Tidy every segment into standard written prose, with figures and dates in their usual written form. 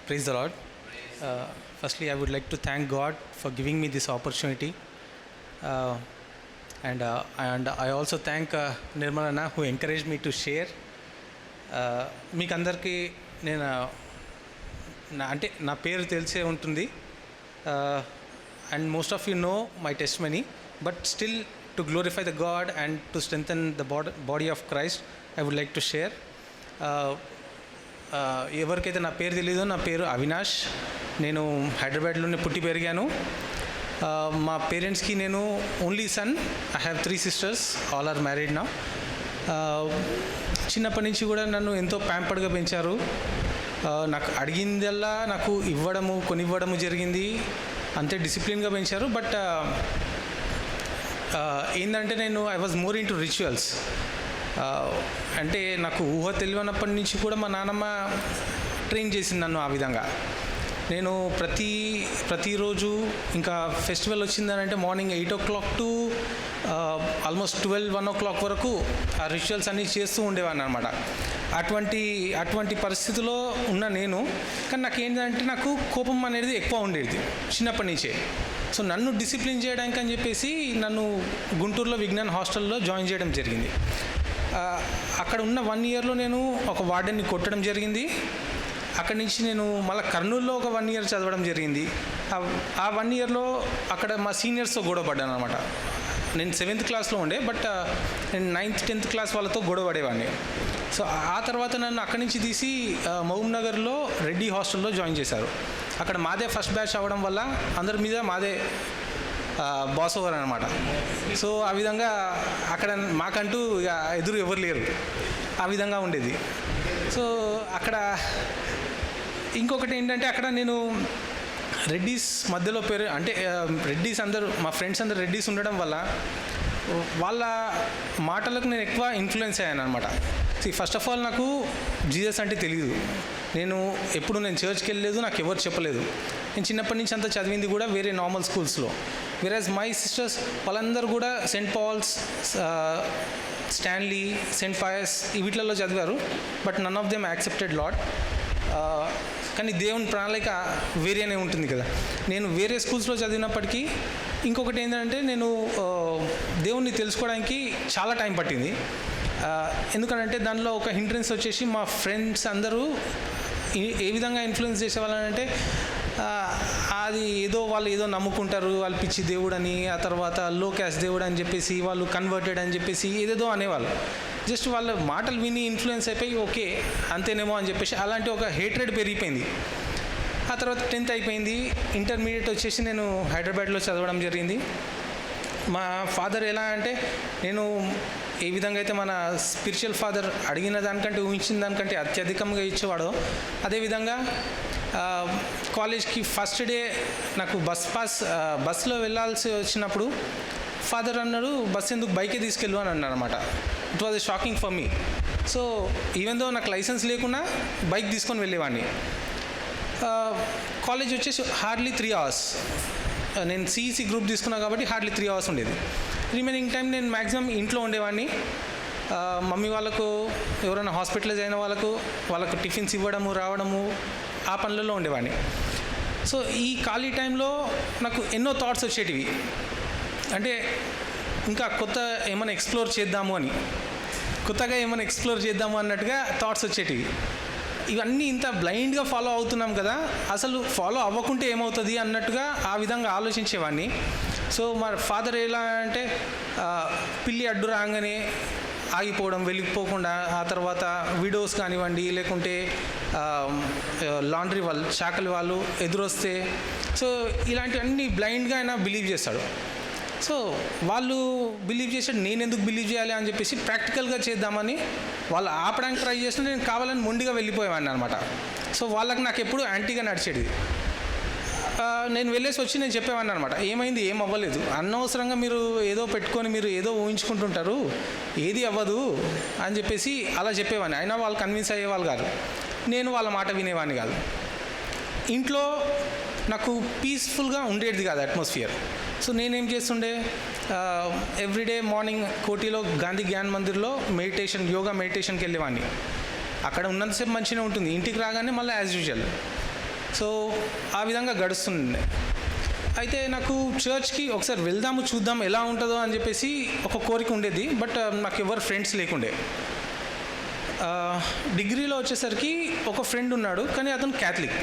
Praise the Lord. Firstly, I would like to thank God for giving me this opportunity, and I also thank Nirmal Anna who encouraged me to share. మీకు అందరికీ నేను అంటే నా పేరు తెలిసే ఉంటుంది, and most of you know my testimony, but still to glorify the God and to strengthen the body of Christ, I would like to share. ఎవరికైతే నా పేరు తెలీదో, నా పేరు అవినాష్. నేను హైదరాబాద్లోనే పుట్టి పెరిగాను. మా పేరెంట్స్కి నేను only son. I have 3 sisters, all are married now. చిన్నప్పటి నుంచి కూడా నన్ను ఎంతో ప్యాంపర్డ్గా పెంచారు. నాకు అడిగిందల్లా నాకు కొనివ్వడము జరిగింది. అంతే డిసిప్లిన్గా పెంచారు. బట్ ఏంటంటే I was more in to rituals. అంటే నాకు ఊహ తెలియనప్పటి నుంచి కూడా మా నాన్నమ్మ ట్రైన్ చేసింది నన్ను ఆ విధంగా. నేను ప్రతిరోజు ఇంకా ఫెస్టివల్ వచ్చిందనంటే morning 8 o'clock to almost 12-1 o'clock వరకు ఆ రిచువల్స్ అన్నీ చేస్తూ ఉండేవాడిని అనమాట. అటువంటి పరిస్థితిలో ఉన్న నేను, కానీ నాకు కోపం అనేది ఎక్కువ ఉండేది చిన్నప్పటి నుంచే. సో నన్ను డిసిప్లిన్ చేయడానికి అని చెప్పేసి నన్ను గుంటూరులో విజ్ఞాన్ హాస్టల్లో జాయిన్ చేయడం జరిగింది. అక్కడ ఉన్న 1 yearలో నేను ఒక వార్డెన్ని కొట్టడం జరిగింది. అక్కడి నుంచి నేను మళ్ళీ కర్నూలులో ఒక 1 year చదవడం జరిగింది. ఆ 1 yearలో అక్కడ మా సీనియర్స్తో గొడవ పడ్డాను అనమాట. నేను 7th classలో ఉండే, బట్ నేను 9th 10th class వాళ్ళతో గొడవ పడేవాడిని. సో ఆ తర్వాత నన్ను అక్కడి నుంచి తీసి మహబూబ్ నగర్లో రెడ్డి హాస్టల్లో జాయిన్ చేశారు. అక్కడ మాదే ఫస్ట్ బ్యాచ్ అవ్వడం వల్ల అందరి మీద మాదే బాస్ ఓవర్ అనమాట. సో ఆ విధంగా అక్కడ మాకంటూ ఎదురు ఎవరు లేరు, ఆ విధంగా ఉండేది. సో అక్కడ ఇంకొకటి ఏంటంటే, అక్కడ నేను రెడ్డీస్ మధ్యలో రెడ్డీస్ అందరూ, మా ఫ్రెండ్స్ అందరూ రెడ్డీస్ ఉండడం వల్ల వాళ్ళ మాటలకు నేను ఎక్కువ ఇన్ఫ్లుయెన్స్ అయ్యాను అనమాట. ఫస్ట్ ఆఫ్ ఆల్ నాకు జీసస్ అంటే తెలియదు. నేను చర్చ్కి వెళ్ళలేదు, నాకు ఎవరు చెప్పలేదు. నేను చిన్నప్పటి నుంచి అంతా చదివింది కూడా వేరే నార్మల్ స్కూల్స్లో. వేరేజ్ మై సిస్టర్స్ వాళ్ళందరూ కూడా Saint Paul's, Stanley, Saint Pius వీటిలలో చదివారు. But none of them accepted Lord. కానీ దేవుని ప్రణాళిక వేరేనే ఉంటుంది కదా. నేను వేరే స్కూల్స్లో చదివినప్పటికీ ఇంకొకటి ఏంటంటే, నేను దేవుణ్ణి తెలుసుకోవడానికి చాలా టైం పట్టింది. ఎందుకంటే దానిలో ఒక హిండ్రెన్స్ వచ్చేసి మా ఫ్రెండ్స్ అందరూ ఏ విధంగా ఇన్ఫ్లుయెన్స్ చేసేవాళ్ళంటే, అది వాళ్ళు ఏదో నమ్ముకుంటారు, వాళ్ళు పిచ్చి దేవుడు అని, ఆ తర్వాత లో క్యాస్ట్ దేవుడు అని చెప్పేసి, వాళ్ళు కన్వర్టెడ్ అని చెప్పేసి ఏదేదో అనేవాళ్ళు. జస్ట్ వాళ్ళ మాటలు విని ఇన్ఫ్లుయెన్స్ అయిపోయి ఓకే అంతేనేమో అని చెప్పేసి అలాంటి ఒక హేట్రెడ్ పెరిగిపోయింది. ఆ తర్వాత 10th అయిపోయింది. ఇంటర్మీడియట్ వచ్చేసి నేను హైదరాబాద్లో చదవడం జరిగింది. మా ఫాదర్ ఎలా అంటే, నేను ఏ విధంగా అయితే మన స్పిరిచువల్ ఫాదర్ అడిగిన దానికంటే, ఊహించిన దానికంటే అత్యధికంగా ఇచ్చేవాడో, అదేవిధంగా కాలేజ్కి ఫస్ట్ డే నాకు బస్సులో వెళ్ళాల్సి వచ్చినప్పుడు ఫాదర్ అన్నాడు, బస్ ఎందుకు బైకే తీసుకెళ్ళు అని అన్నాడు అనమాట. It was a shocking for me. So even though నాకు లైసెన్స్ లేకున్నా బైక్ తీసుకొని వెళ్ళేవాడిని. కాలేజ్ వచ్చేసి హార్డ్లీ 3 hours. నేను సిఈసి గ్రూప్ తీసుకున్నా కాబట్టి హార్డ్లీ 3 hours ఉండేది. రిమైనింగ్ టైం నేను మ్యాక్సిమం ఇంట్లో ఉండేవాడిని. మమ్మీ వాళ్ళకు, ఎవరైనా హాస్పిటలైజ్ అయిన వాళ్ళకు టిఫిన్స్ ఇవ్వడము, రావడము, ఆ పనులలో ఉండేవాడిని. సో ఈ ఖాళీ టైంలో నాకు ఎన్నో థాట్స్ వచ్చేటివి. అంటే ఇంకా కొత్తగా ఏమైనా ఎక్స్ప్లోర్ చేద్దాము అన్నట్టుగా థాట్స్ వచ్చేటివి. ఇవన్నీ ఇంత బ్లైండ్గా ఫాలో అవుతున్నాం కదా, అసలు ఫాలో అవ్వకుంటే ఏమవుతుంది అన్నట్టుగా ఆ విధంగా ఆలోచించేవాడిని. సో మా ఫాదర్ ఎలా అంటే, పిల్లి అడ్డు రాగానే ఆగిపోవడం, వెళ్ళిపోకుండా, ఆ తర్వాత విడోస్ కానివ్వండి, లేకుంటే లాండ్రీ వాళ్ళు, శాఖల వాళ్ళు ఎదురొస్తే, సో ఇలాంటివన్నీ బ్లైండ్గా ఆయన బిలీవ్ చేస్తాడు. సో వాళ్ళు బిలీవ్ చేసాడు, నేను ఎందుకు బిలీవ్ చేయాలి అని చెప్పేసి ప్రాక్టికల్గా చేద్దామని వాళ్ళు ఆపడానికి ట్రై చేసినా నేను కావాలని మొండిగా వెళ్ళిపోయేవాడిని అనమాట. సో వాళ్ళకి నాకు ఎప్పుడు యాంటీగా నడిచేది. నేను వెళ్ళేసి వచ్చి నేను చెప్పేవాడిని అనమాట, ఏమైంది, ఏం అవ్వలేదు, అనవసరంగా మీరు ఏదో పెట్టుకొని మీరు ఏదో ఊహించుకుంటుంటారు, ఏది అవ్వదు అని చెప్పేసి అలా చెప్పేవాడిని. అయినా వాళ్ళు కన్విన్స్ అయ్యేవాళ్ళు కాదు, నేను వాళ్ళ మాట వినేవాడిని కాదు. ఇంట్లో నాకు పీస్ఫుల్గా ఉండేది కాదు అట్మాస్ఫియర్. సో నేనేం చేస్తుండే, ఎవ్రీడే మార్నింగ్ కోటిలో గాంధీ జ్ఞాన్ మందిర్లో యోగా మెడిటేషన్కి వెళ్ళేవాడిని. అక్కడ ఉన్నంతసేపు మంచిగా ఉంటుంది, ఇంటికి రాగానే మళ్ళీ యాజ్ యూజువల్ సో ఆ విధంగా గడుస్తుండే. అయితే నాకు చర్చ్కి ఒకసారి వెళ్దాము చూద్దాం ఎలా ఉంటుందో అని చెప్పేసి ఒక కోరిక ఉండేది. బట్ నాకు ఎవరు ఫ్రెండ్స్ లేకుండే. డిగ్రీలో వచ్చేసరికి ఒక ఫ్రెండ్ ఉన్నాడు, కానీ అతను క్యాథలిక్.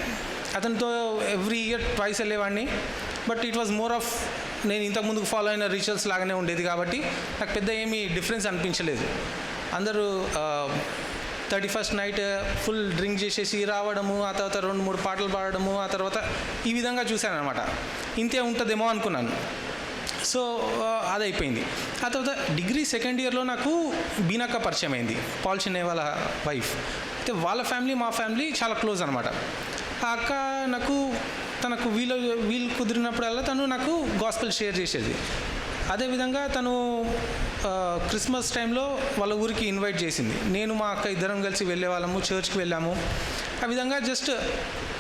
అతనితో ఎవ్రీ ఇయర్ ట్వైస్ వెళ్ళేవాడిని. But it was more of నేను ఇంతకుముందు ఫాలో అయిన రిచువల్స్ లాగానే ఉండేది కాబట్టి నాకు పెద్ద ఏమీ డిఫరెన్స్ అనిపించలేదు. అందరూ 31st నైట్ ఫుల్ డ్రింక్ చేసేసి రావడము, ఆ తర్వాత 2-3 పాటలు పాడడము, ఆ తర్వాత ఈ విధంగా చూశాను అనమాట. ఇంతే ఉంటుందేమో అనుకున్నాను. సో అది అయిపోయింది. ఆ తర్వాత డిగ్రీ సెకండ్ ఇయర్లో నాకు బీనక్క పరిచయం అయింది, పాల్ చిన్నయ్య వాళ్ళ వైఫ్. అయితే వాళ్ళ ఫ్యామిలీ మా ఫ్యామిలీ చాలా క్లోజ్ అనమాట. ఆ అక్క నాకు తనకు వీలు కుదిరినప్పుడల్లా తను నాకు గాస్పెల్ షేర్ చేసేది. అదేవిధంగా తను క్రిస్మస్ టైంలో వాళ్ళ ఊరికి ఇన్వైట్ చేసింది. నేను మా అక్క ఇద్దరం కలిసి వెళ్ళే వాళ్ళము, చర్చ్కి వెళ్ళాము. ఆ విధంగా జస్ట్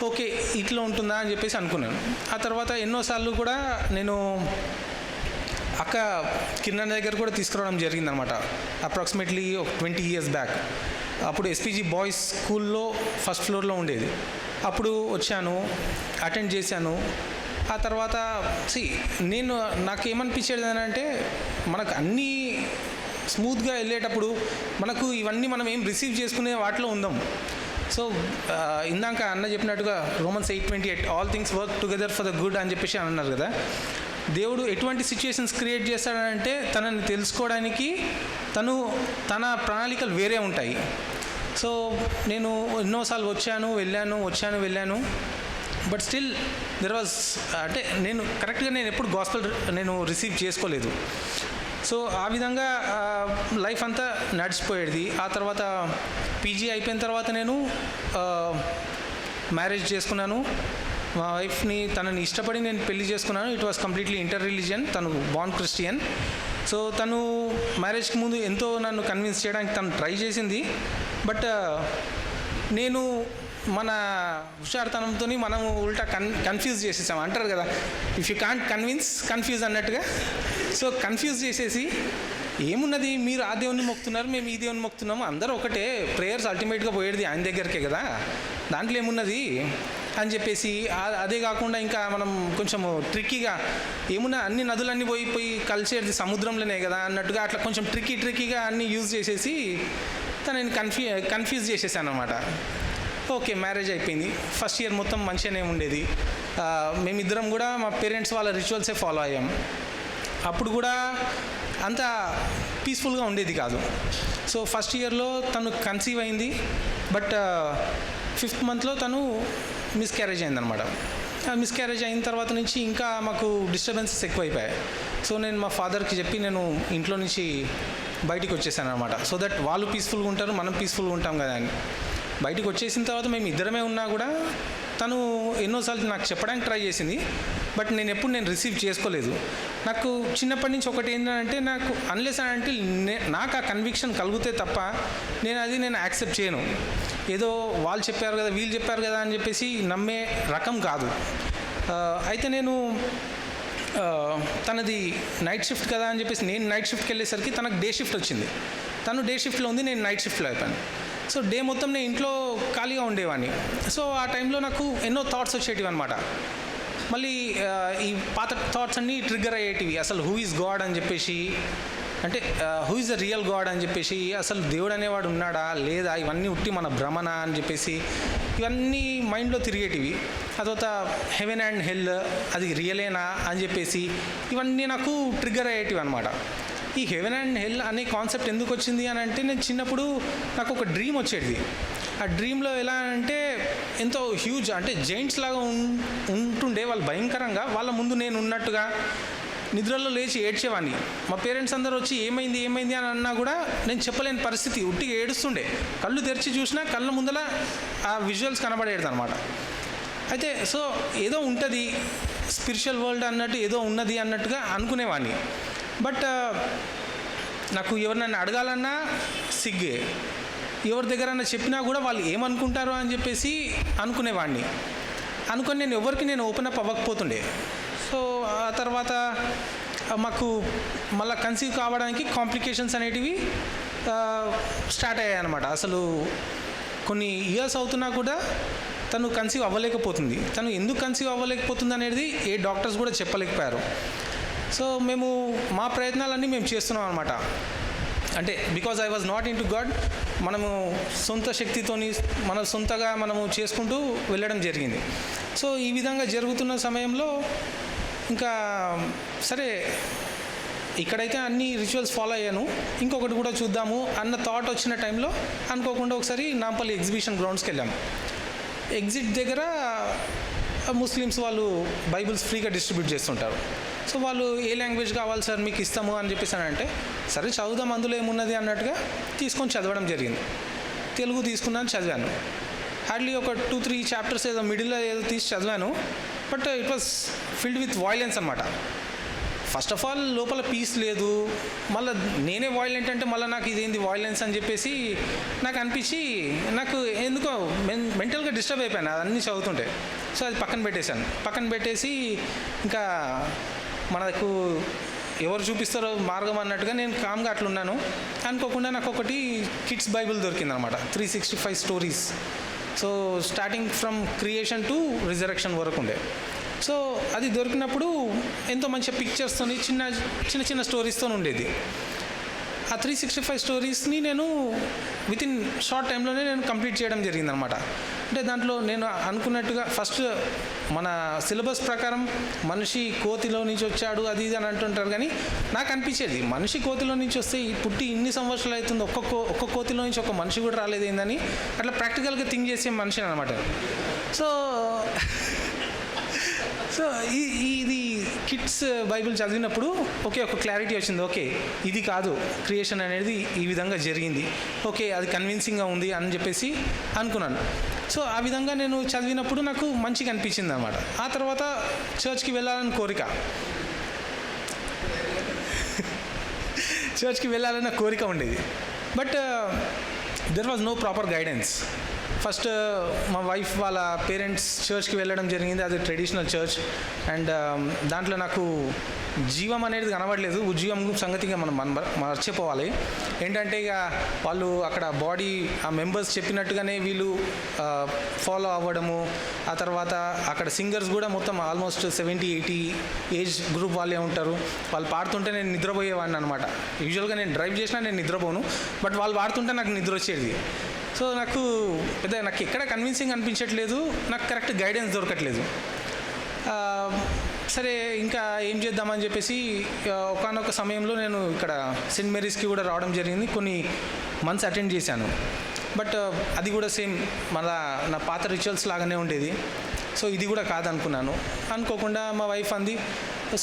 ఓకే ఇట్లా ఉంటుందా అని చెప్పేసి అనుకున్నాను. ఆ తర్వాత ఎన్నోసార్లు కూడా నేను అక్క కిరణ్ దగ్గర కూడా తీసుకురావడం జరిగిందనమాట. అప్రాక్సిమేట్లీ ఒక 20 years బ్యాక్. అప్పుడు ఎస్పీజీ బాయ్స్ స్కూల్లో ఫస్ట్ ఫ్లోర్లో ఉండేది. అప్పుడు వచ్చాను, అటెండ్ చేశాను. ఆ తర్వాత నాకు ఏమనిపించేది అని అంటే, మనకు అన్నీ స్మూత్గా వెళ్ళేటప్పుడు మనకు ఇవన్నీ మనం ఏం రిసీవ్ చేసుకునే వాటిలో ఉందాం. సో ఇందాక అన్న చెప్పినట్టుగా Romans 8:28 all things work together for the good అని చెప్పేసి అన్నారు కదా. దేవుడు ఎటువంటి సిచ్యుయేషన్స్ క్రియేట్ చేస్తాడంటే తనని తెలుసుకోవడానికి తన ప్రణాళికలు వేరే ఉంటాయి. సో నేను ఎన్నోసార్లు వచ్చాను వెళ్ళాను. బట్ స్టిల్ దెర్ వాజ్ అంటే నేను ఎప్పుడు గాస్పెల్ రిసీవ్ చేసుకోలేదు. సో ఆ విధంగా లైఫ్ అంతా నడిచిపోయేది. ఆ తర్వాత పీజీ అయిపోయిన తర్వాత నేను మ్యారేజ్ చేసుకున్నాను. మా వైఫ్ని తనని ఇష్టపడి నేను పెళ్లి చేసుకున్నాను. It was completely inter religion. తను బార్న్ క్రిస్టియన్. సో తను మ్యారేజ్కి ముందు ఎంతో నన్ను కన్విన్స్ చేయడానికి తను ట్రై చేసింది. బట్ నేను మన హుషారుతనంతో మనం ఉల్టా కన్ఫ్యూజ్ చేసేసాం అంటారు కదా, ఇఫ్ యూ కాంట్ కన్ఫ్యూజ్ అన్నట్టుగా. సో కన్ఫ్యూజ్ చేసేసి ఏమున్నది, మీరు ఆ దేవుని మొక్కుతున్నారు, మేము ఈ దేవుని మొక్కుతున్నాము, అందరూ ఒకటే, ప్రేయర్స్ అల్టిమేట్గా పోయేది ఆయన దగ్గరికే కదా, దాంట్లో ఏమున్నది అని చెప్పేసి. అదే కాకుండా ఇంకా మనం కొంచెం ట్రిక్కీగా ఏమున్నా అన్ని నదులన్నీ పోయి కలిసేది సముద్రంలోనే కదా అన్నట్టుగా అట్లా కొంచెం ట్రిక్కీగా అన్నీ యూజ్ చేసేసి తనని కన్ఫ్యూజ్ చేసేసాను అనమాట. ఓకే, మ్యారేజ్ అయిపోయింది. ఫస్ట్ ఇయర్ మొత్తం మంచిగానే ఉండేది. మేమిద్దరం కూడా మా పేరెంట్స్ వాళ్ళ రిచువల్సే ఫాలో అయ్యాం. అప్పుడు కూడా అంత పీస్ఫుల్గా ఉండేది కాదు. సో ఫస్ట్ ఇయర్లో తను కన్సీవ్ అయింది. బట్ 5th monthలో తను మిస్క్యారేజ్ అయిందనమాట. మిస్క్యారేజ్ అయిన తర్వాత నుంచి ఇంకా మాకు డిస్టర్బెన్సెస్ ఎక్కువైపోయాయి. సో నేను మా ఫాదర్కి చెప్పి నేను ఇంట్లో నుంచి బయటికి వచ్చేసాను అనమాట. సో దట్ వాళ్ళు పీస్ఫుల్గా ఉంటారు, మనం పీస్ఫుల్గా ఉంటాం కదా అని. బయటికి వచ్చేసిన తర్వాత మేము ఇద్దరమే ఉన్నా కూడా తను ఎన్నోసార్లు నాకు చెప్పడానికి ట్రై చేసింది. బట్ నేను రిసీవ్ చేసుకోలేదు. నాకు చిన్నప్పటి నుంచి ఒకటి ఏంటంటే, నాకు అన్లెస్ అంటే నాకు ఆ కన్విక్షన్ కలిగితే తప్ప నేను యాక్సెప్ట్ చేయను. ఏదో వాళ్ళు చెప్పారు కదా, వీళ్ళు చెప్పారు కదా అని చెప్పేసి నమ్మే రకం కాదు. అయితే నేను తనది నైట్ షిఫ్ట్ కదా అని చెప్పేసి నేను నైట్ షిఫ్ట్కి వెళ్ళేసరికి తనకు డే షిఫ్ట్ వచ్చింది. తను డే షిఫ్ట్లో ఉంది, నేను నైట్ షిఫ్ట్లో అయిపోయాను. సో డే మొత్తం నేను ఇంట్లో ఖాళీగా ఉండేవాడిని. సో ఆ టైంలో నాకు ఎన్నో థాట్స్ వచ్చేటివి అనమాట. మళ్ళీ ఈ పాత థాట్స్ అన్నీ ట్రిగ్గర్ అయ్యేటివి. అసలు హూ ఈజ్ గాడ్ అని చెప్పేసి, అంటే who is the real God అని చెప్పేసి, అసలు దేవుడు అనేవాడు ఉన్నాడా లేదా, ఇవన్నీ ఉట్టి మన భ్రమణ అని చెప్పేసి ఇవన్నీ మైండ్లో తిరిగేటివి. ఆ తర్వాత హెవెన్ అండ్ హెల్ అది రియలేనా అని చెప్పేసి ఇవన్నీ నాకు ట్రిగ్గర్ అయ్యేటివి అనమాట. ఈ హెవెన్ అండ్ హెల్ అనే కాన్సెప్ట్ ఎందుకు వచ్చింది అని అంటే, నేను చిన్నప్పుడు నాకు ఒక డ్రీమ్ వచ్చేది. ఆ డ్రీమ్లో ఎలా అంటే ఎంతో హ్యూజ్, అంటే జైంట్స్ లాగా ఉంటుండే వాళ్ళు, భయంకరంగా వాళ్ళ ముందు నేను ఉన్నట్టుగా నిద్రలో లేచి ఏడ్చేవాడిని. మా పేరెంట్స్ అందరూ వచ్చి ఏమైంది అని అన్నా కూడా నేను చెప్పలేని పరిస్థితి, ఉట్టిగా ఏడుస్తుండే. కళ్ళు తెరిచి చూసినా కళ్ళ ముందల ఆ విజువల్స్ కనబడేది అనమాట. అయితే సో ఏదో ఉంటుంది స్పిరిచువల్ వరల్డ్ అన్నట్టు, ఏదో ఉన్నది అన్నట్టుగా అనుకునేవాడిని. బట్ నాకు ఎవరినైనా అడగాలన్నా సిగ్గే, ఎవరి దగ్గరన్నా చెప్పినా కూడా వాళ్ళు ఏమనుకుంటారో అని చెప్పేసి అనుకునేవాడిని. అనుకొని నేను ఓపెన్ అప్ అవ్వకపోతుండే. సో ఆ తర్వాత మాకు మళ్ళీ కన్సీవ్ కావడానికి కాంప్లికేషన్స్ అనేటివి స్టార్ట్ అయ్యాయి అనమాట. అసలు కొన్ని ఇయర్స్ అవుతున్నా కూడా తను కన్సీవ్ అవ్వలేకపోతుంది. తను ఎందుకు కన్సీవ్ అవ్వలేకపోతుంది అనేది ఏ డాక్టర్స్ కూడా చెప్పలేకపోయారు. సో మేము మా ప్రయత్నాలన్నీ మేము చేస్తున్నాం అనమాట. అంటే because I was not in to God, మనము సొంత శక్తితోని మన సొంతగా మనము చేసుకుంటూ వెళ్ళడం జరిగింది. సో ఈ విధంగా జరుగుతున్న సమయంలో ఇంకా సరే ఇక్కడైతే అన్ని రిచువల్స్ ఫాలో అయ్యాను, ఇంకొకటి కూడా చూద్దాము అన్న థాట్ వచ్చిన టైంలో అనుకోకుండా ఒకసారి నాంపల్లి ఎగ్జిబిషన్ గ్రౌండ్స్కి వెళ్ళాము. ఎగ్జిట్ దగ్గర ముస్లిమ్స్ వాళ్ళు బైబిల్స్ ఫ్రీగా డిస్ట్రిబ్యూట్ చేస్తుంటారు. సో వాళ్ళు ఏ లాంగ్వేజ్ కావాలి సార్ మీకు ఇస్తాము అని చెప్పేసి అంటే సరే చదువుదాం అందులో ఏమున్నది అన్నట్టుగా తీసుకొని చదవడం జరిగింది. తెలుగు తీసుకున్నాను, చదివాను. హార్డ్లీ ఒక 2-3 చాప్టర్స్ ఏదో మిడిల్లో ఏదో తీసి చదివాను. But it was filled with violence అనమాట. ఫస్ట్ ఆఫ్ ఆల్ లోపల పీస్ లేదు, మళ్ళీ నేనే వాయిలెంట్ అంటే మళ్ళీ నాకు ఇదేంది వాయిలెన్స్ అని చెప్పేసి నాకు అనిపించి నాకు ఎందుకో మెంటల్గా డిస్టర్బ్ అయిపోయాను అన్నీ చదువుతుంటే. సో అది పక్కన పెట్టేసి ఇంకా మనకు ఎవరు చూపిస్తారో మార్గం అన్నట్టుగా నేను కామ్గా అట్లున్నాను. అనుకోకుండా నాకు ఒకటి కిడ్స్ బైబిల్ దొరికిందనమాట, 365 stories. So starting from creation to resurrection వరకు ఉండే. సో అది దొరికినప్పుడు ఎంతో మంచి పిక్చర్స్తో చిన్న స్టోరీస్తో ఉండేది. ఆ 365 స్టోరీస్ని నేను వితిన్ షార్ట్ టైంలోనే నేను కంప్లీట్ చేయడం జరిగిందనమాట. అంటే దాంట్లో నేను అనుకున్నట్టుగా ఫస్ట్ మన సిలబస్ ప్రకారం మనిషి కోతిలో నుంచి వచ్చాడు అది ఇది అని అంటుంటారు, కానీ నాకు అనిపించేది మనిషి కోతిలో నుంచి వస్తే పుట్టి ఇన్ని సంవత్సరాలు అవుతుంది, ఒక్క కోతిలో నుంచి ఒక మనిషి కూడా రాలేదు ఏందని అట్లా ప్రాక్టికల్గా థింక్ చేసే మనిషిని అనమాట. సో ఇది కిడ్స్ బైబిల్ చదివినప్పుడు ఒక క్లారిటీ వచ్చింది. ఓకే ఇది కాదు, క్రియేషన్ అనేది ఈ విధంగా జరిగింది, ఓకే అది కన్విన్సింగ్గా ఉంది అని చెప్పేసి అనుకున్నాను. సో ఆ విధంగా నేను చదివినప్పుడు నాకు మంచిగా అనిపించింది అనమాట. ఆ తర్వాత చర్చ్కి వెళ్ళాలని కోరిక ఉండేది. But there was no proper guidance. First మా వైఫ్ వాళ్ళ పేరెంట్స్ చర్చ్కి వెళ్ళడం జరిగింది. అది ట్రెడిషనల్ చర్చ్. అండ్ దాంట్లో నాకు జీవం అనేది కనబడలేదు. ఉద్యోగం సంగతిగా మనం మర్చిపోవాలి. ఏంటంటే ఇక వాళ్ళు అక్కడ బాడీ ఆ మెంబర్స్ చెప్పినట్టుగానే వీళ్ళు ఫాలో అవ్వడము. ఆ తర్వాత అక్కడ సింగర్స్ కూడా మొత్తం ఆల్మోస్ట్ 70-80 ఏజ్ గ్రూప్ వాళ్ళే ఉంటారు. వాళ్ళు పాడుతుంటే నేను నిద్రపోయేవాడిని అనమాట. యూజువల్గా నేను డ్రైవ్ చేసినా నేను నిద్రపోను, బట్ వాళ్ళు పాడుతుంటే నాకు నిద్ర వచ్చేది. సో నాకు ఎక్కడ కన్విన్సింగ్ అనిపించట్లేదు, నాకు కరెక్ట్ గైడెన్స్ దొరకట్లేదు. సరే ఇంకా ఏం చేద్దామని చెప్పేసి ఒకానొక సమయంలో నేను ఇక్కడ సెయింట్ మేరీస్కి కూడా రావడం జరిగింది. కొన్ని మంత్స్ అటెండ్ చేశాను. బట్ అది కూడా సేమ్ నా పాత రిచువల్స్ లాగానే ఉండేది. సో ఇది కూడా కాదనుకున్నాను. అనుకోకుండా మా వైఫ్ అంది,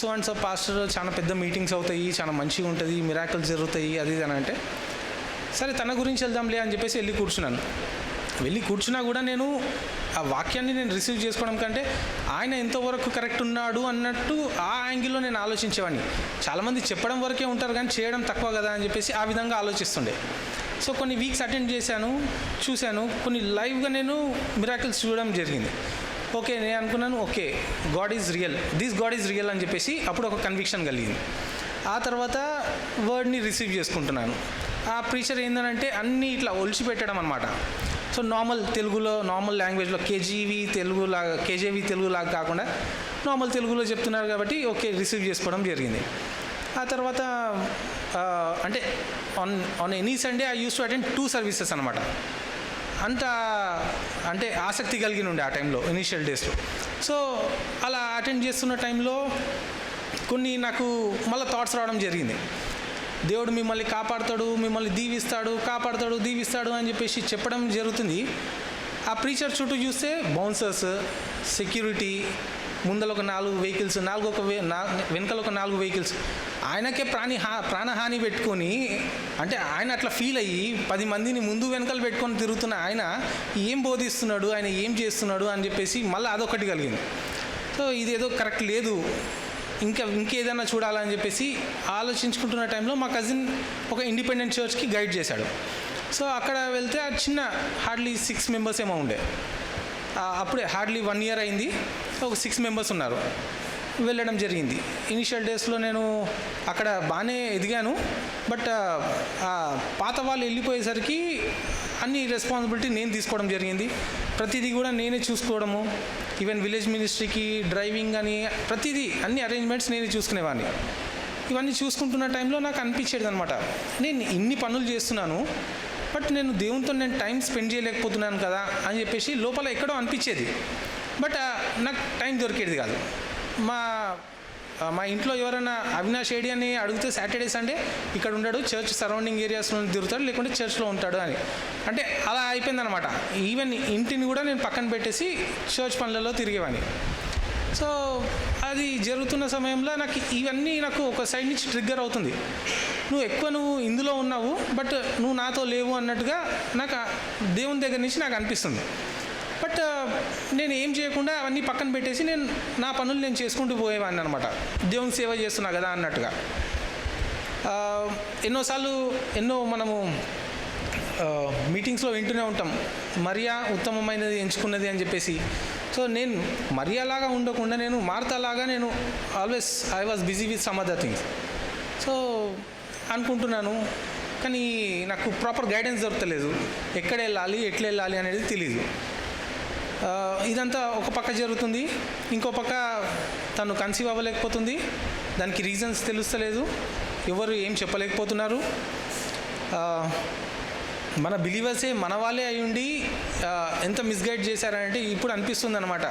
సో అండ్ సో పాస్టర్ చాలా పెద్ద మీటింగ్స్ అవుతాయి, చాలా మంచిగా ఉంటుంది, మిరాకిల్స్ జరుగుతాయి అది ఇది అని అంటే సరే తన గురించి వెళ్దాంలే అని చెప్పేసి వెళ్ళి కూర్చున్నా కూడా నేను ఆ వాక్యాన్ని నేను రిసీవ్ చేసుకోవడం కంటే ఆయన ఎంతవరకు కరెక్ట్ ఉన్నాడు అన్నట్టు ఆ యాంగిల్లో నేను ఆలోచించేవాడిని. చాలామంది చెప్పడం వరకే ఉంటారు కానీ చేయడం తక్కువ కదా అని చెప్పేసి ఆ విధంగా ఆలోచిస్తుండే. సో కొన్ని వీక్స్ అటెండ్ చూశాను, కొన్ని లైవ్గా నేను మిరాకిల్స్ చూడడం జరిగింది. ఓకే నేను అనుకున్నాను, ఓకే గాడ్ ఈజ్ రియల్ అని చెప్పేసి అప్పుడు ఒక కన్విక్షన్ కలిగింది. ఆ తర్వాత వర్డ్ని రిసీవ్ చేసుకుంటున్నాను. ఆ ప్రీచర్ ఏంటంటే అన్నీ ఇట్లా ఒలిచి పెట్టడం అనమాట. సో నార్మల్ లాంగ్వేజ్లో కేజీవి తెలుగులాగా కాకుండా నార్మల్ తెలుగులో చెప్తున్నారు కాబట్టి ఓకే రిసీవ్ చేసుకోవడం జరిగింది. ఆ తర్వాత అంటే on any Sunday I use to attend 2 services అనమాట. అంటే ఆసక్తి కలిగి ఉండే ఆ టైంలో ఇనీషియల్ డేస్లో. సో అలా అటెండ్ చేస్తున్న టైంలో కొన్ని నాకు మళ్ళీ థాట్స్ రావడం జరిగింది. దేవుడు మిమ్మల్ని కాపాడుతాడు, మిమ్మల్ని దీవిస్తాడు అని చెప్పేసి చెప్పడం జరుగుతుంది. ఆ ప్రీచర్ చుట్టూ చూస్తే బౌన్సర్స్, సెక్యూరిటీ, ముందర ఒక 4 వెహికల్స్, వెనకాల ఒక 4 వెహికల్స్, ఆయనకే ప్రాణహాని పెట్టుకొని అంటే ఆయన అట్లా ఫీల్ అయ్యి 10 మందిని ముందు వెనకాల పెట్టుకొని తిరుగుతున్న ఆయన ఏం బోధిస్తున్నాడు, ఆయన ఏం చేస్తున్నాడు అని చెప్పేసి మళ్ళీ అదొకటి కలిగింది. సో ఇదేదో కరెక్ట్ లేదు, ఇంకేదైనా చూడాలని చెప్పేసి ఆలోచించుకుంటున్న టైంలో మా కజిన్ ఒక ఇండిపెండెంట్ చర్చ్కి గైడ్ చేశాడు. సో అక్కడ వెళ్తే ఆ చిన్న హార్డ్లీ 6 మెంబర్స్ ఏమో ఉండే. అప్పుడే హార్డ్లీ 1 year అయింది. ఒక 6 మెంబర్స్ ఉన్నారు. వెళ్ళడం జరిగింది. ఇనిషియల్ డేస్లో నేను అక్కడ బాగానే ఎదిగాను. బట్ పాత వాళ్ళు వెళ్ళిపోయేసరికి అన్ని రెస్పాన్సిబిలిటీ నేను తీసుకోవడం జరిగింది. ప్రతిదీ కూడా నేనే చూసుకోవడము, ఈవెన్ విలేజ్ మినిస్ట్రీకి డ్రైవింగ్ అని ప్రతిదీ అన్ని అరేంజ్మెంట్స్ నేనే చూసుకునేవాడిని. ఇవన్నీ చూసుకుంటున్న టైంలో నాకు అనిపించేది అనమాట, నేను ఇన్ని పనులు చేస్తున్నాను బట్ నేను దేవునితో నేను టైం స్పెండ్ చేయలేకపోతున్నాను కదా అని చెప్పేసి లోపల ఎక్కడో అనిపించేది. బట్ నాకు టైం దొరికేది కాదు. మా ఇంట్లో ఎవరైనా అవినాష్ ఏడి అని అడిగితే సాటర్డే సండే ఇక్కడ ఉండడు, చర్చ్ సరౌండింగ్ ఏరియాస్లో తిరుగుతాడు, లేకుంటే చర్చ్లో ఉంటాడు అని. అంటే అలా అయిపోయిందనమాట. ఈవెన్ ఇంటిని కూడా నేను పక్కన పెట్టేసి చర్చ్ పనులలో తిరిగేవాడిని. సో అది జరుగుతున్న సమయంలో నాకు ఇవన్నీ నాకు ఒక సైడ్ నుంచి ట్రిగ్గర్ అవుతుంది. నువ్వు ఇందులో ఉన్నావు బట్ నువ్వు నాతో లేవు అన్నట్టుగా నాకు దేవుని దగ్గర నుంచి నాకు అనిపిస్తుంది. బట్ నేను ఏం చేయకుండా అవన్నీ పక్కన పెట్టేసి నేను నా పనులు నేను చేసుకుంటూ పోయేవాడిని అనమాట, దేవుని సేవ చేస్తున్నా కదా అన్నట్టుగా. ఎన్నో మనము మీటింగ్స్లో వింటూనే ఉంటాం, మరియా ఉత్తమమైనది ఎంచుకున్నది అని చెప్పేసి. సో నేను మరియాలాగా ఉండకుండా నేను మార్తాలాగా నేను always I was busy with some other things. So అనుకుంటున్నాను, కానీ నాకు ప్రాపర్ గైడెన్స్ దొరకలేదు, ఎక్కడ వెళ్ళాలి ఎట్లా వెళ్ళాలి అనేది తెలీదు. ఇదంతా ఒక పక్క జరుగుతుంది, ఇంకో పక్క తను కన్సీవ్ అవ్వలేకపోతుంది, దానికి రీజన్స్ తెలుస్తలేదు, ఎవరు ఏం చెప్పలేకపోతున్నారు. మన బిలీవర్సే మన వాళ్ళే అయ్యుండి ఎంత మిస్గైడ్ చేశారంటే ఇప్పుడు అనిపిస్తుంది అనమాట.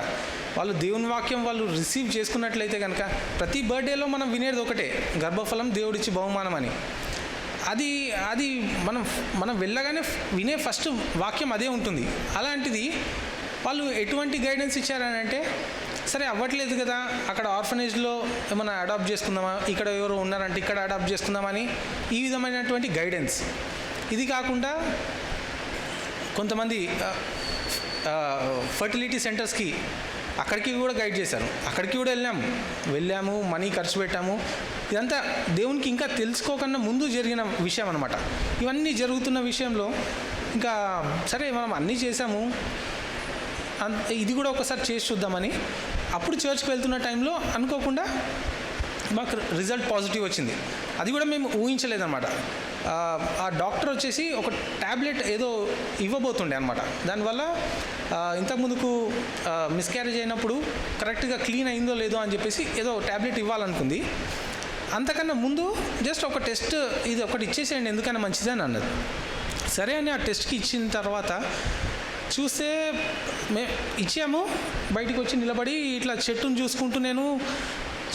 వాళ్ళు దేవుని వాక్యం వాళ్ళు రిసీవ్ చేసుకున్నట్లయితే కనుక ప్రతి బర్త్డేలో మనం వినేది ఒకటే, గర్భఫలం దేవుడిచ్చి బహుమానం అని. అది మనం వెళ్ళగానే వినే ఫస్ట్ వాక్యం అదే ఉంటుంది. అలాంటిది వాళ్ళు ఎటువంటి గైడెన్స్ ఇచ్చారని అంటే, సరే అవ్వట్లేదు కదా, అక్కడ ఆర్ఫనేజ్లో ఏమైనా అడాప్ట్ చేసుకుందామా, ఇక్కడ ఎవరు ఉన్నారంటే ఇక్కడ అడాప్ట్ చేసుకుందామని ఈ విధమైనటువంటి గైడెన్స్. ఇది కాకుండా కొంతమంది ఫర్టిలిటీ సెంటర్స్కి అక్కడికి కూడా గైడ్ చేశారు, అక్కడికి కూడా వెళ్ళాము, మనీ ఖర్చు పెట్టాము. ఇదంతా దేవునికి ఇంకా తెలుసుకోకుండా ముందు జరిగిన విషయం అనమాట. ఇవన్నీ జరుగుతున్న విషయంలో ఇంకా సరే మనం అన్నీ చేసాము, ఇది కూడా ఒకసారి చేసి చూద్దామని అప్పుడు చర్చ్కి వెళ్తున్న టైంలో అనుకోకుండా మాకు రిజల్ట్ పాజిటివ్ వచ్చింది. అది కూడా మేము ఊహించలేదన్నమాట. ఆ డాక్టర్ వచ్చేసి ఒక ట్యాబ్లెట్ ఏదో ఇవ్వబోతుండే అనమాట. దానివల్ల ఇంతకుముందుకు మిస్క్యారేజ్ అయినప్పుడు కరెక్ట్గా క్లీన్ అయిందో లేదో అని చెప్పేసి ఏదో ట్యాబ్లెట్ ఇవ్వాలనుకుంది. అంతకన్నా ముందు జస్ట్ ఒక టెస్ట్ ఇది ఒకటి ఇచ్చేసేయండి ఎందుకన్నా మంచిది అని అన్నది. సరే అని ఆ టెస్ట్కి ఇచ్చిన తర్వాత చూస్తే ఇచ్చాము, బయటికి వచ్చి నిలబడి ఇట్లా చెట్టును చూసుకుంటూ నేను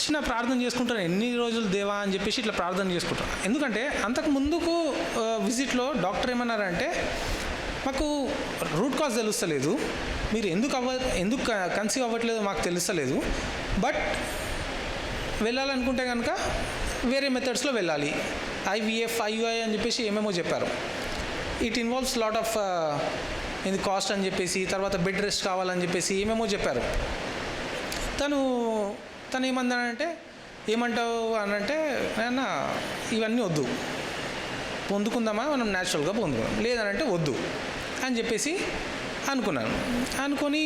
చిన్న ప్రార్థన చేసుకుంటాను, ఎన్ని రోజులు దేవా అని చెప్పేసి ఇట్లా ప్రార్థన చేసుకుంటాను. ఎందుకంటే అంతకు ముందుకు విజిట్లో డాక్టర్ ఏమన్నారంటే, మాకు రూట్ కాజ్ తెలుస్తలేదు, మీరు ఎందుకు కన్సీవ్ అవ్వట్లేదు మాకు తెలుస్తలేదు, బట్ వెళ్ళాలనుకుంటే కనుక వేరే మెథడ్స్లో వెళ్ళాలి, IVF IUI అని చెప్పేసి ఏమేమో చెప్పారు. ఇట్ ఇన్వాల్వ్స్ లాట్ ఆఫ్ ఇది కాస్ట్ అని చెప్పేసి, తర్వాత బెడ్ రెస్ట్ కావాలని చెప్పేసి ఏమేమో చెప్పారు. తను ఏమందానంటే, ఏమంటావు అని అంటే, నాన్న ఇవన్నీ వద్దు, పొందుకుందామా మనం న్యాచురల్గా పొందుకుందాం, లేదనంటే వద్దు అని చెప్పేసి అనుకొని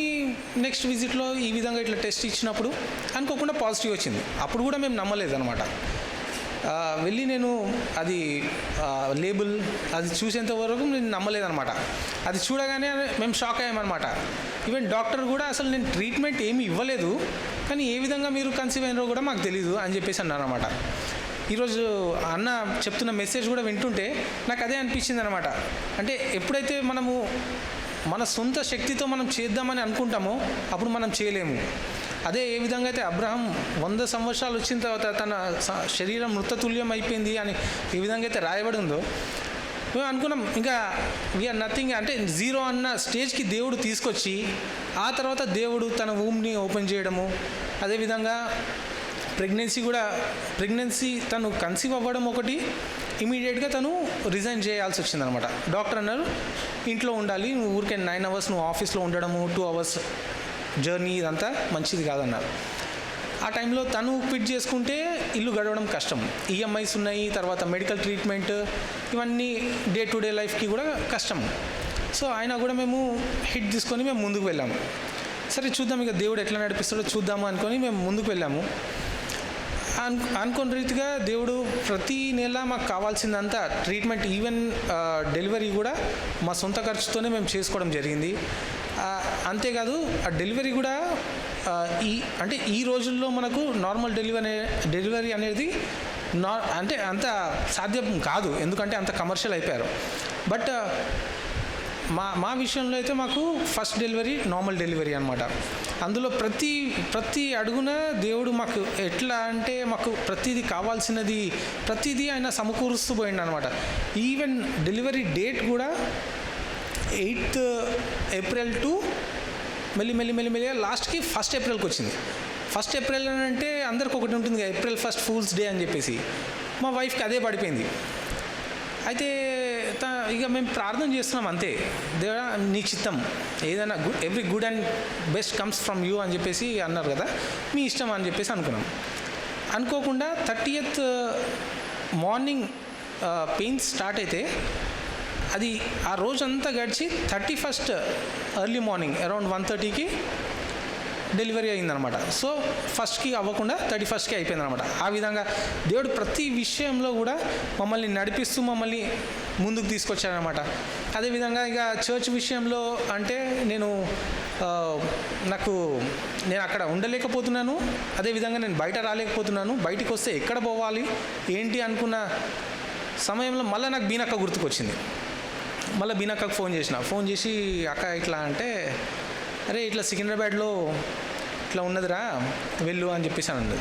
నెక్స్ట్ విజిట్లో ఈ విధంగా ఇట్లా టెస్ట్ ఇచ్చినప్పుడు అనుకోకుండా పాజిటివ్ వచ్చింది. అప్పుడు కూడా మేము నమ్మలేదన్నమాట. వెళ్ళి నేను అది లేబుల్ అది చూసేంత వరకు నేను నమ్మలేదన్నమాట. అది చూడగానే మేము షాక్ అయ్యామన్నమాట. ఈవెన్ డాక్టర్ కూడా అసలు నేను ట్రీట్మెంట్ ఏమీ ఇవ్వలేదు, కానీ ఏ విధంగా మీరు కన్సీవ్ అయినారో కూడా మాకు తెలీదు అని చెప్పేసి అన్నారన్నమాట. ఈరోజు అన్న చెప్తున్న మెసేజ్ కూడా వింటుంటే నాకు అదే అనిపించింది అనమాట. అంటే ఎప్పుడైతే మనము మన సొంత శక్తితో మనం చేద్దామని అనుకుంటామో అప్పుడు మనం చేయలేము. అదే ఏ విధంగా అయితే అబ్రహాం 100 సంవత్సరాలు వచ్చిన తర్వాత తన శరీరం మృతతుల్యం అయిపోయింది అని ఏ విధంగా అయితే రాయబడి ఉందో, మేము అనుకున్నాం ఇంకా వీఆర్ నథింగ్, అంటే జీరో అన్న స్టేజ్కి దేవుడు తీసుకొచ్చి ఆ తర్వాత దేవుడు తన వూమ్ని ఓపెన్ చేయడము, అదేవిధంగా ప్రెగ్నెన్సీ తను కన్సీవ్ అవ్వడం ఒకటి, ఇమీడియట్గా తను రిజైన్ చేయాల్సి వచ్చిందనమాట. డాక్టర్ అన్నారు ఇంట్లో ఉండాలి, నువ్వు ఊరికే 9 అవర్స్ నువ్వు ఆఫీస్లో ఉండడము, 2 అవర్స్ జర్నీ ఇదంతా మంచిది కాదన్నారు. ఆ టైంలో తను క్విట్ చేసుకుంటే ఇల్లు గడవడం కష్టం, EMIs ఉన్నాయి, తర్వాత మెడికల్ ట్రీట్మెంట్, ఇవన్నీ డే టు డే లైఫ్కి కూడా కష్టం. సో ఆయన కూడా మేము హిట్ తీసుకొని మేము ముందుకు వెళ్ళాము. సరే చూద్దాం ఇక దేవుడు ఎట్లా నడిపిస్తాడో చూద్దాము అనుకొని మేము ముందుకు వెళ్ళాము. అనుకోని రీతిగా దేవుడు ప్రతి నెల మాకు కావాల్సిందంతా ట్రీట్మెంట్, ఈవెన్ డెలివరీ కూడా మా సొంత ఖర్చుతోనే మేము చేసుకోవడం జరిగింది. అంతేకాదు ఆ డెలివరీ కూడా అంటే ఈ రోజుల్లో మనకు నార్మల్ డెలివరీ అనేది అంటే అంత సాధ్యం కాదు, ఎందుకంటే అంత కమర్షియల్ అయిపోయారు. బట్ మా విషయంలో అయితే మాకు ఫస్ట్ డెలివరీ నార్మల్ డెలివరీ అనమాట. అందులో ప్రతి అడుగున దేవుడు మాకు ఎట్లా అంటే మాకు ప్రతిదీ కావాల్సినది ప్రతిదీ ఆయన సమకూరుస్తూ పోయిండు అనమాట. ఈవెన్ డెలివరీ డేట్ కూడా 8th ఏప్రిల్ టు మెల్లి లాస్ట్కి 1st ఏప్రిల్కి వచ్చింది. 1st ఏప్రిల్ అని అంటే అందరికి ఒకటి ఉంటుంది కదా, April 1st ఫూల్స్ డే అని చెప్పేసి. మా వైఫ్కి అదే పడిపోయింది. అయితే ఇక మేము ప్రార్థన చేస్తున్నాం అంతే, దేవుడా నీ చిత్తం, ఏదైనా every good and best comes from you అని చెప్పేసి అన్నారు కదా, మీ ఇష్టం అని చెప్పేసి అనుకున్నాం. అనుకోకుండా 30th మార్నింగ్ పెయిన్స్ స్టార్ట్ అయితే అది ఆ రోజంతా గడిచి 31st ఎర్లీ మార్నింగ్ అరౌండ్ 1:30కి డెలివరీ అయిందనమాట. సో 1స్ట్కి అవ్వకుండా 31స్ట్కి అయిపోయిందనమాట. ఆ విధంగా దేవుడు ప్రతి విషయంలో కూడా మమ్మల్ని నడిపిస్తూ మమ్మల్ని ముందుకు తీసుకొచ్చారనమాట. అదేవిధంగా ఇక చర్చ్ విషయంలో అంటే నేను అక్కడ ఉండలేకపోతున్నాను, అదేవిధంగా నేను బయట రాలేకపోతున్నాను. బయటికి వస్తే ఎక్కడ పోవాలి ఏంటి అనుకున్న సమయంలో మళ్ళీ నాకు బీనక్క గుర్తుకొచ్చింది. మళ్ళీ బీనక్కకు ఫోన్ చేసి అక్క ఇట్లా అంటే, అరే ఇట్లా సికింద్రాబాద్లో ఇట్లా ఉన్నదిరా వెళ్ళు అని చెప్పేసి అన్నది.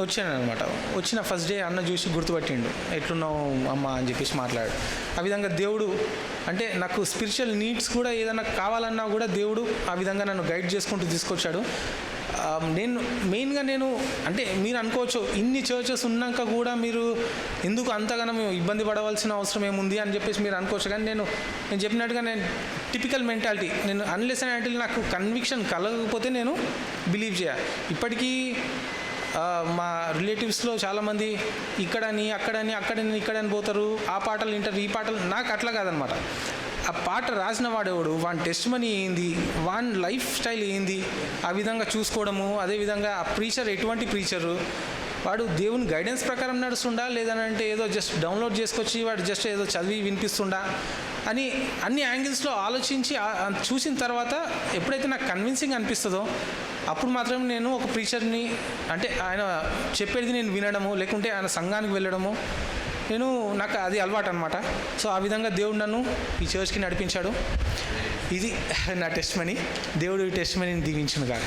వచ్చాను అనమాట. వచ్చిన ఫస్ట్ డే అన్న చూసి గుర్తుపట్టిండు, ఎట్లున్నావు అమ్మ అని చెప్పేసి మాట్లాడు. ఆ విధంగా దేవుడు అంటే నాకు స్పిరిచువల్ నీడ్స్ కూడా ఏదైనా కావాలన్నా కూడా దేవుడు ఆ విధంగా నన్ను గైడ్ చేసుకుంటూ తీసుకొచ్చాడు. నేను అంటే మీరు అనుకోవచ్చు, ఇన్ని చర్చెస్ ఉన్నాక కూడా మీరు ఎందుకు అంతగానో ఇబ్బంది పడవలసిన అవసరం ఏముంది అని చెప్పేసి మీరు అనుకోవచ్చు. కానీ నేను చెప్పినట్టుగా నేను టిపికల్ మెంటాలిటీ, నేను అన్లెస్ అండ్ అంటిల్ నాకు కన్విక్షన్ కలగకపోతే నేను బిలీవ్ చేయాలి. ఇప్పటికీ మా రిలేటివ్స్లో చాలామంది ఇక్కడని ఇక్కడని పోతారు, ఆ పాటలు వింటారు, ఈ పాటలు. నాకు అట్లా కాదనమాట. ఆ పాట రాసిన వాడేవాడు, వాని టెస్ట్ మనీ ఏంది, వాని లైఫ్ స్టైల్ ఏంది, ఆ విధంగా చూసుకోవడము. అదేవిధంగా ఆ ప్రీచర్ ఎటువంటి ప్రీచరు, వాడు దేవుని గైడెన్స్ ప్రకారం నడుస్తుండా లేదనంటే ఏదో జస్ట్ డౌన్లోడ్ చేసుకొచ్చి వాడు జస్ట్ ఏదో చదివి వినిపిస్తుండా అని అన్ని యాంగిల్స్లో ఆలోచించి చూసిన తర్వాత ఎప్పుడైతే నాకు కన్విన్సింగ్ అనిపిస్తుందో అప్పుడు మాత్రం నేను ఒక ప్రీచర్ని అంటే ఆయన చెప్పేది నేను వినడము, లేకుంటే ఆయన సంఘానికి వెళ్ళడము, నాకు అది అలవాటు అనమాట. సో ఆ విధంగా దేవుడు నన్ను ఈ చర్చ్కి నడిపించాడు. ఇది నా టెస్ట్ మనీ. దేవుడు ఈ టెస్ట్ మనీని దీవించును గాక.